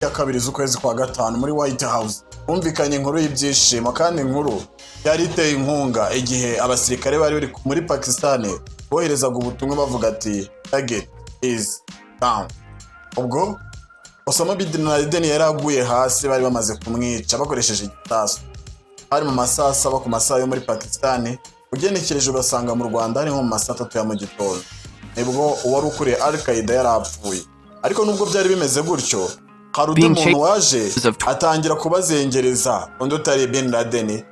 ya kabiri z'ukwezi kwa gatanu muri White House humvikanye inkuru y'ibyishimo kandi inkuru yari iteye inkunga igihe abasirikare bari bari muri Pakistan boherezaga ubutumwa bavuga ati target is down. Ubwo Osama bin Laden yaraguye hasi bari bamaze kumwica bakoresheje igitasu. Hari mu masaha 7 ku masaha yo muri Pakistan ugenekereje ugasanga mu Rwanda ari nko mu masaha 3 ya mu gitondo. Nibwo uwari ukuriye Al-Qaeda yarapfuye. Ariko nubwo byari bimeze gutyo hari umuntu waje atangira kubazengereza undi utari bin Laden.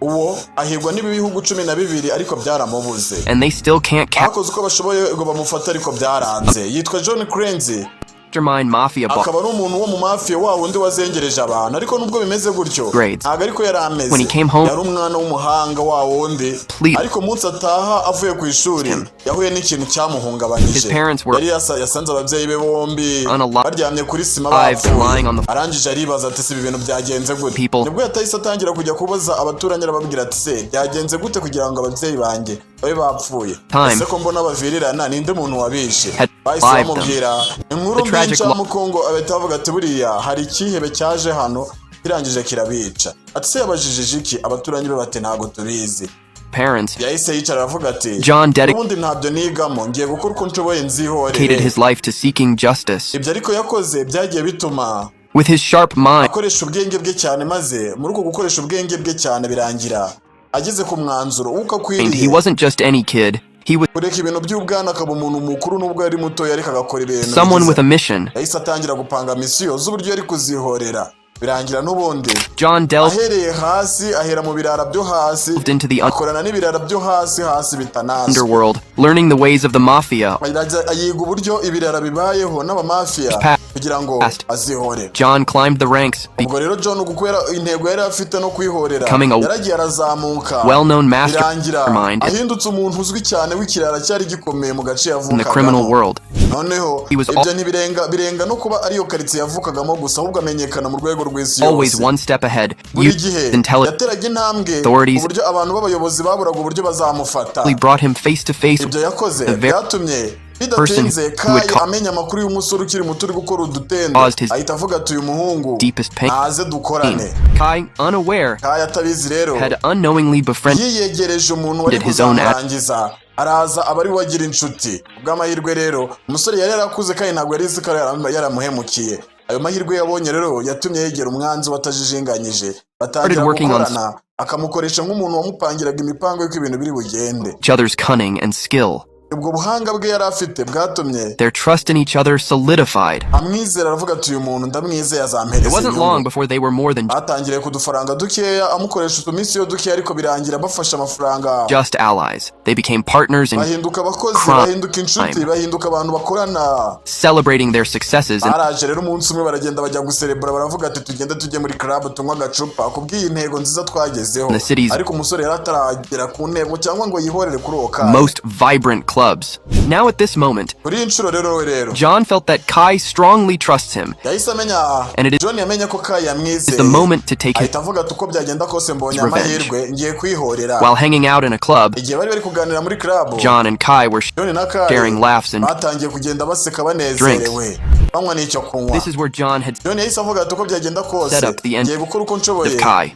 Uwo ahigwa n'ibihugu 12 ariko byaramubuze. And they still can't akoze uko bashoboye ngo bamufata ariko byaranze. Yitwa John Khenz. Mafia boss. Akaba ari umuntu wo mu mafia wa wundi wazengereje abantu ariko nubwo bimeze gutyo ntago ariko yari ameze. Yari umwana w'umuhanga wa wundi ariko munsi ataha avuye ku ishuri yahuye n'ikintu cyamuhungabanyije. Yari yasanze ababyeyi be bombi baryamye kuri sima bapfuye. Arangije aribaza ati si ibintu byagenze gute. Nibwo yatahise atangira kujya kubaza abaturanyi arababwira ati se byagenze gute kugira ngo ababyeyi banjye babe bapfuye. Ese ko mbona bavirirana ninde muntu wabishe. Bahise bamubwira inkuru mbi mu Kongo abetavuga ati buriya hari ikihebe cyaje hano kirangije kirabica. Ati se yabajijije iki abaturanyi be bati ntago tubizi. Parents yahise yicara aravuga ati John ubundi ntabyo nigamo ngiye gukora uko nshoboye dedicated his life to seeking justice. Ibyo ariko yakoze byagiye bituma with his sharp mind akoresha ubwenge bwe cyane maze muri uko gukoresha ubwenge bwe cyane birangira ageze ku mwanzuro uko akwiriye. He wasn't just any kid. He was ibintu by'ubwana akaba umuntu mukuru nubwo yari muto yari kagakora ibintu. Someone with a mission. Yahise atangira gupanga misiyo z'uburyo yari kuzihorera. Birangira n'ubundi John delved ahereye hasi ahera mu birara byo hasi akorana n'ibirara byo hasi bitanazi underworld, learning the ways of the mafia. Ayiga uburyo ibirara bibayeho n'abamafia kugira ngo azihore. John climbed the ranks. Ubwo rero John gukwera intego yari afite no kwihorera yaragiye arazamuka. Well-known mastermind. Ahindutse umuntu uzwi cyane w'ikirara cyari gikomeye mu gace yavukaga. In the criminal world. Noneho ibyo ntibirenga no kuba ariyo karitsiye yavukagamo gusa ahubwo amenyekana mu rwego rw'isi yose. Always one step ahead. Yateraga intambwe uburyo abantu b'abayobozi baburaga uburyo bazamufata. Brought him face to face. Ibyo yakoze byatumye bidatinze Kai amenya amakuru y'umusore ukiri muto uri gukora udutendo ahita avuga ati uyu muhungu naze dukorane. Kai, unaware, Kai atabizi rero had unknowingly befriended yiyegereje umuntu wari kuzamurangiza araza abari wagira inshuti. Bw'amahirwe rero umusore yari yarakuze kandi ntabwo yari izikara yaramuhemukiye. Ayo mahirwe yabonye rero yatumye yegera umwanzi watajijinganyije batangira gukorana akamukoresha nk'umuntu wamupangiraga imipango y'uko ibintu biri bugende. Each other's cunning and skill. Ubwo buhanga bwe yari afite bwatumye their trust in each other solidified. Amwizera aravuga ati uyu muntu ndamwizeye azampereza. It wasn't long before they were more than atangire kudufaranga dukeya amukoresha utumisiyo dukeya ariko birangira bafasha amafaranga. Just allies. They became partners in bahinduka abakozi bahinduka inshuti bahinduka abantu bakorana celebrating their successes. Araje rero umunsi umwe baragenda bajya guserebura baravuga ati tugende tujye muri club tunywa gacupa kubwiye intego nziza twagezeho. Ariko umusore yari ataragera ku ntego cyangwa ngo yihorere kuri oka. Most vibrant clubs. Now at this moment, John felt that Kai strongly trusts him, and it is the moment to take his revenge. While hanging out in a club, John and Kai were sharing laughs and drinks. This is where John had set up the end of Kai.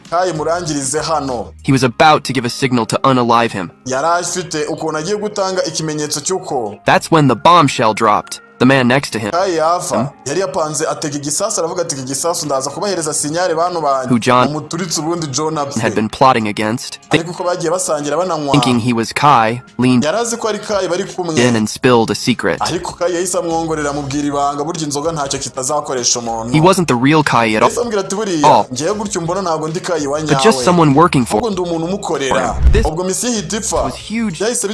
He was about to give a signal to unalive him. That's when the bombshell dropped. The man next to him, who John had been plotting against, thinking he was Kai, leaned in and spilled a secret. He wasn't the real Kai at all, but just someone working for him. This was huge news.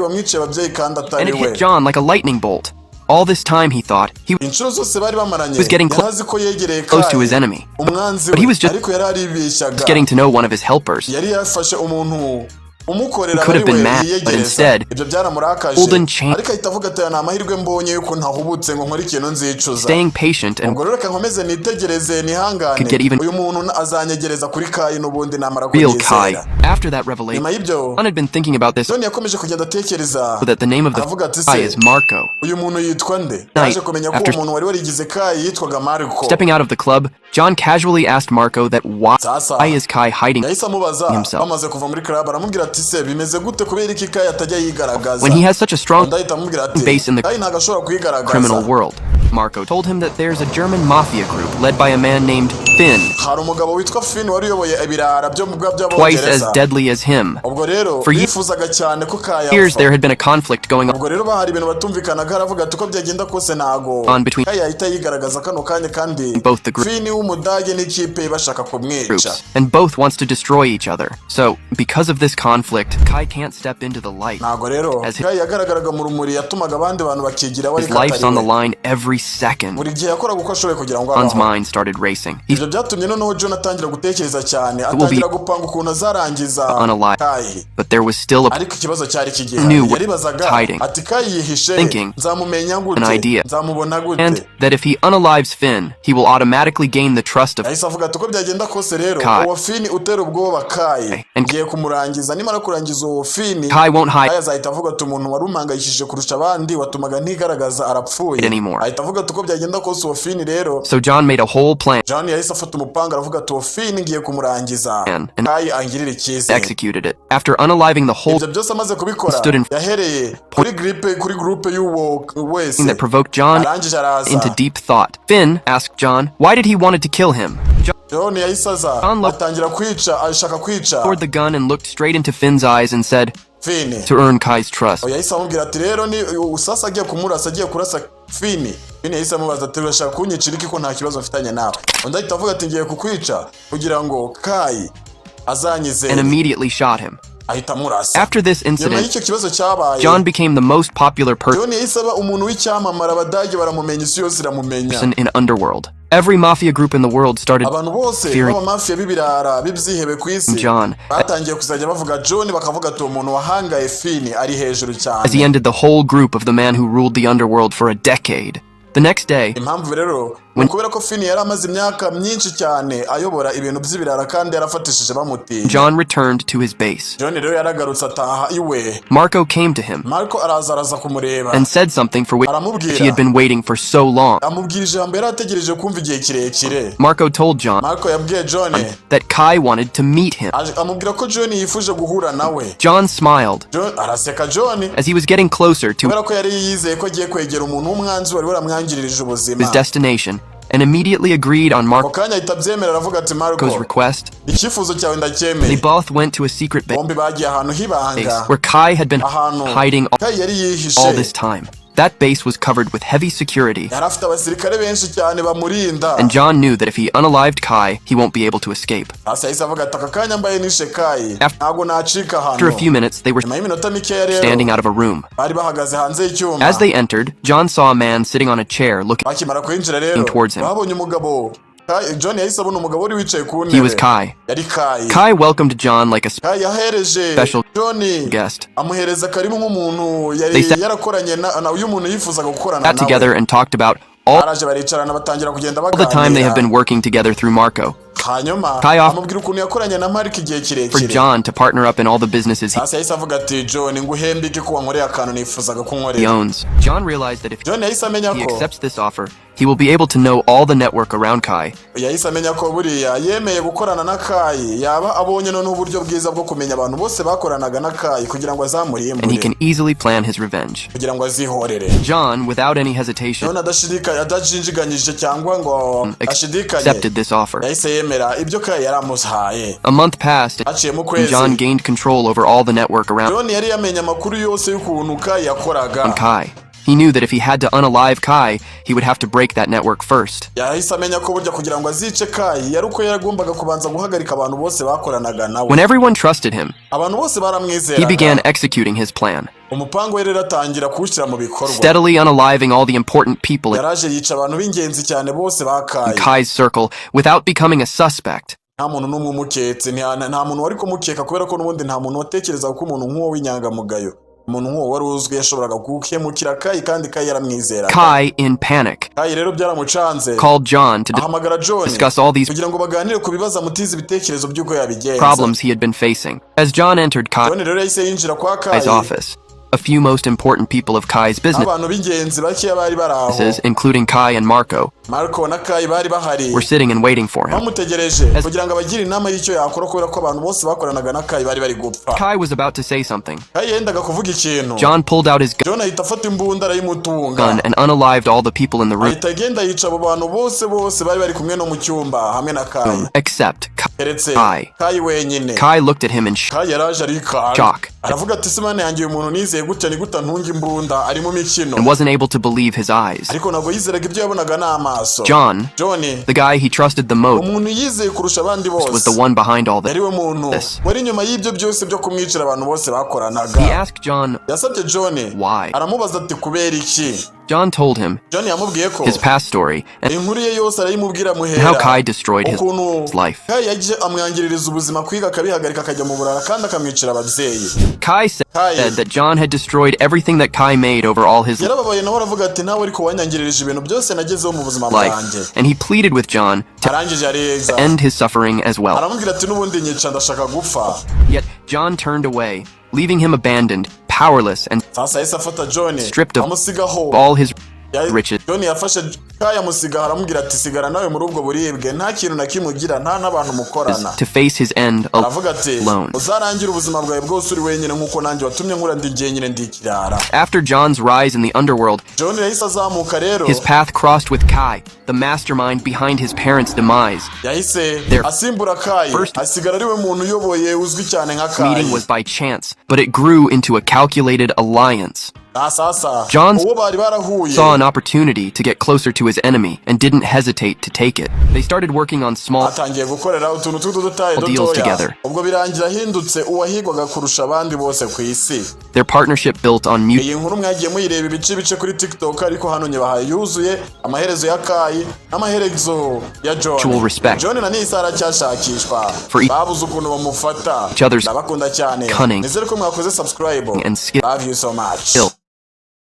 And it hit John like a lightning bolt. All this time he thought he was getting close to his enemy, but he was just getting to know one of his helpers. umukorera could have ari been we mad, but yiyegereza instead, ibyo byaramurakaje Holden changed, ariko ahita avuga ati ni amahirwe mbonye yuko ntahubutse ngo nkore ikintu nzicuza staying patient and ubwo rero reka nkomeze nitegereze could get nihangane even uyu muntu azanyegereza kuri Kai n'ubundi namara real Kai. kunyizera After that revelation, nyuma y'ibyo John had been thinking about this, John yakomeje kugenda atekereza so that the name of the aravuga ati Kai se is Marco. uyu muntu yitwa nde Night, yaje kumenya ko after uwo muntu wari warigize Kai yitwaga Marco stepping out of the club, John casually asked Marco that why sasa is Kai hiding yahise amubaza himself bamaze kuva muri club aramubwira ati se bimeze gute kubera iki Kai atajya yigaragaza when he has such a strong ndahita amubwira ati base in the Kai ntago ashobora criminal kwigaragaza world. Marco told him that there's a German mafia group led by a man named Finn, hari umugabo witwa Finn wari uyoboye ibirara byo mu bwa twice as by'abongereza deadly as him. ubwo rero For yifuzaga cyane ko Kai Years there apfa had been a conflict going ubwo rero bahari ibintu batumvikanaga aravuga ati uko byagenda kose ntago on between Kai yahita yigaragaza kano kanya kandi both the Finn w'umudage n'ikipe bashaka kumwica groups, and both wants to destroy each other. So, because of this conflict, Kai can't step into the light. ntago rero As Kai yagaragaraga mu rumuri yatumaga abandi bantu bakigira wari his life's on the katariwe line every second. buri gihe yakoraga uko ashoboye kugira ngo John's abaho mind started racing. He ibyo byatumye noneho John atangira gutekereza cyane will be atangira gupanga ukuntu azarangiza unalive, Kai but there was still a ariko ikibazo cyari Knew kigihari what yaribazaga hiding, ati Kai yihishe thinking, nzamumenya an gute idea, nzamubona and gute that if he unalives Finn, he will automatically gain the trust of yahise avuga ati uko byagenda kose rero Kai. uwo Finn utera ubwoba Kai And- ngiye kumurangiza nimara kurangiza uwo Finn Kai won't hide Kai azahita avuga ati umuntu wari umangayishije kurusha abandi watumaga ntigaragaza arapfuye anymore. ahita avuga ati uko byagenda kose uwo Finn rero So John made a whole plan John yahise afata umupanga aravuga ati uwo Finn ngiye kumurangiza and Kai angirira icyizere executed it. After unaliving the whole ibyo byose amaze kubikora stood in yahereye kuri groupe y'uwo wese thing that provoked John arangije araza into deep thought. Finn asked John why did he wanted to kill him. John yahise aza John looked atangira kwica ashaka kwica toward the gun and looked straight into Finn's eyes and said, Finn to earn Kai's trust. yahise amubwira ati rero ni usasa agiye kumurasa agiye kurasa Finn yahise amubaza ati urashaka kunyicira iki ko nta kibazo mfitanye nawe undi ahita avuga ati ngiye kukwica kugira ngo Kai azanyizere And immediately shot him. ahita amurasa After this nyuma incident, y'icyo kibazo cyabaye John became the most popular John yahise aba umuntu w'icyamamare abadage baramumenya isi yose iramumenya person in underworld. Every mafia group in the world started abantu bose fearing b'abamafiya b'ibirara b'ibyihebe ku isi John batangiye kuzajya bavuga John bakavuga ati uwo muntu wahangaye Finn ari hejuru as he cyane ended the whole group of the man who ruled the underworld for a decade. The next day, impamvu rero ni kubera ko Finn yari amaze imyaka myinshi cyane ayobora ibintu by'ibirara kandi yarafatishije bamutinya John returned to his base. John rero yaragarutse ataha iwe Marco came to him Marco araza kumureba and said something for which aramubwira he had been waiting for so long. amubwira ijambo yari ategereje kumva igihe kirekire Marco told John Marco yabwiye John that Kai wanted to meet him. amubwira ko John yifuje guhura nawe John smiled John araseka John as he was getting closer to kubera ko yari yizeye ko agiye kwegera umuntu w'umwanzi wari waramwangirije ubuzima his destination and immediately agreed on ako kanya ahita abyemera aravuga ati Marco's Marco request. icyifuzo cyawe They ndacyemeye both went to a secret base bombi bagiye ahantu h'ibanga where Kai had been ahantu hiding Kai yari all yihishe this time. That base was covered with heavy security, yari afite abasirikare benshi cyane bamurinda and John knew that if he unalived Kai, he won't be able to escape. hasi yahise avuga ati aka kanya mbaye nishe Kai ntabwo nacika After a hano few minutes, they were nyuma y'iminota mikeya rero standing out of a room. bari bahagaze hanze y'icyuma As they entered, John saw a man sitting on a chair looking bakimara kwinjira rero towards him. babonye umugabo John yahise abona umugabo wari wicaye ku ntebe He was Kai. yari Kai Kai welcomed John like a Kai yahereje special John guest. amuhereza karimu nk'umuntu They yari sat yarakoranye na uyu muntu yifuzaga gukorana got together nawe and talked about all baraje baricarana batangira kugenda the time they have been baganira working together through Marco. hanyuma Kai off- amubwira ukuntu yakoranye na Mark igihe For kirekire John to partner up in all the businesses hasi yahise avuga ati John nguhembe iki ko wankoreye akantu nifuzaga he kunkorera owns. John realized that if John yahise amenya he ko accepts this offer, he will be able to know all the network around Kai, yahise amenya ko buriya yemeye gukorana na Kai yaba abonye noneho uburyo bwiza bwo kumenya abantu bose bakoranaga na Kai kugira ngo and he azamurimbure can easily plan his revenge. kugira ngo azihorere John, without any hesitation, John adashinjiganyije cyangwa ngo ashidikanye accepted this offer. yahise yemera ibyo Kai yari amuhaye A month passed, haciyemo and ukwezi John gained control over all the network around John yari yamenye amakuru yose y'ukuntu Kai yakoraga Kai. He knew that if he had to unalive Kai, he would have to break that network first. yahise amenya ko burya kugira ngo azice Kai yari uko yaragombaga kubanza guhagarika abantu bose bakoranaga nawe When everyone trusted him, abantu bose he began baramwizeraga executing his plan, umupango we rero atangira kuwushyira mu bikorwa steadily unaliving all the important people in yaraje yica abantu b'ingenzi cyane bose ba Kai Kai's circle without becoming a suspect. nta muntu n'umwe umuketse, nta muntu wari kumukeka kubera ko n'ubundi nta muntu watekereza ko umuntu nk'uwo w'inyangamugayo, umuntu nk'uwo wari uzwi yashoboraga gukemukira Kai kandi Kai yaramwizeraga. Kai, in panic, Kai rero byaramucanze, called John to ahamagara John discuss all these kugira ngo baganire ku bibazo amutiza ibitekerezo by'uko yabigenza, problems he had been facing. As John entered John rero yahise yinjira kwa Kai's Kai office, a few most important people of Kai's abantu b'ingenzi bakeya bari bari aho, businesses, including Kai and Marco, Marco na Kai bari bahari, were sitting and waiting for him. bamutegereje kugira ngo abagire inama y'icyo yakora kubera ko abantu bose bakoranaga na Kai bari bari gupfa. Kai was about to say something. Kai yendaga kuvuga ikintu, John pulled out his John ahita afata imbunda arayimutunga gun and unalived all the people in the room, ahita agenda yica abo bantu bose bari bari kumwe no mu cyumba hamwe na Kai except keretse Kai. Kai wenyine. Kai looked at him in Kai yaraje arikanga, shock aravuga ati simane yanjye uyu muntu nizeye gutya ni guta ntunga imbunda ari mu mikino, and wasn't able to believe his eyes. ariko ntabwo yizeraga ibyo yabonaga n'amaso. John, the guy he trusted the most, umuntu yizeye kurusha abandi was the bose one behind all yari we muntu wari inyuma y'ibyo byose byo kumwicira abantu bose bakoranaga. He asked John Yasabye John why. aramubaza ati kubera iki. John told him John yamubwiye ko his past story and inkuru ye yose arayimubwira muhera how Kai destroyed his ukuntu life. Kai yagiye amwangiririza ubuzima, kwiga akabihagarika akajya mu burara kandi akamwicira ababyeyi. Kai said that John had destroyed everything that Kai made over all his yarababaye nawe aravuga ati ntawe ariko wanyangirije ibintu byose nagezeho mu buzima bwanjye, life, and he pleaded with John to arangije areza end his suffering as well. aramubwira ati n'ubundi nyica ndashaka gupfa. Yet John turned away, leaving him abandoned, powerless, and sasa yahise afata John stripped of amusigaho all his riches. John yafashe Kai amusigaho aramubwira ati sigara nawe muri ubwo buribwe, nta kintu na kimwe ugira, nta n'abantu mukorana, to face his end aravuga ati alone. uzarangira ubuzima bwawe bwose uri wenyine nk'uko nanjye watumye nkura ndi jyenyine ndi ikirara. After John's rise in the underworld, John yahise azamuka rero, his path crossed with Kai, the mastermind behind his parents' demise. yahise Their asimbura Kai, first asigara ari we muntu uyoboye uzwi cyane nka Kai. meeting was by chance, but it grew into a calculated alliance. Sasa John uwo bari barahuye saw an opportunity to get closer to his enemy and didn't hesitate to take it. They started working on small atangiye gukorera utuntu tw'udutaye deals dutoya, together. ubwo birangira ahindutse uwahigwaga kurusha abandi bose ku isi. Their partnership built on mutual iyi nkuru mwagiye muyireba ibice kuri TikTok, ariko hano nyebahaye yuzuye amaherezo ya Kai n'amaherezo ya John. respect. John na Nisa aracyashakishwa, For babuze ukuntu bamufata, each other's ndabakunda cyane, cunning nizere ko mwakoze subscribe and skill. love you so much.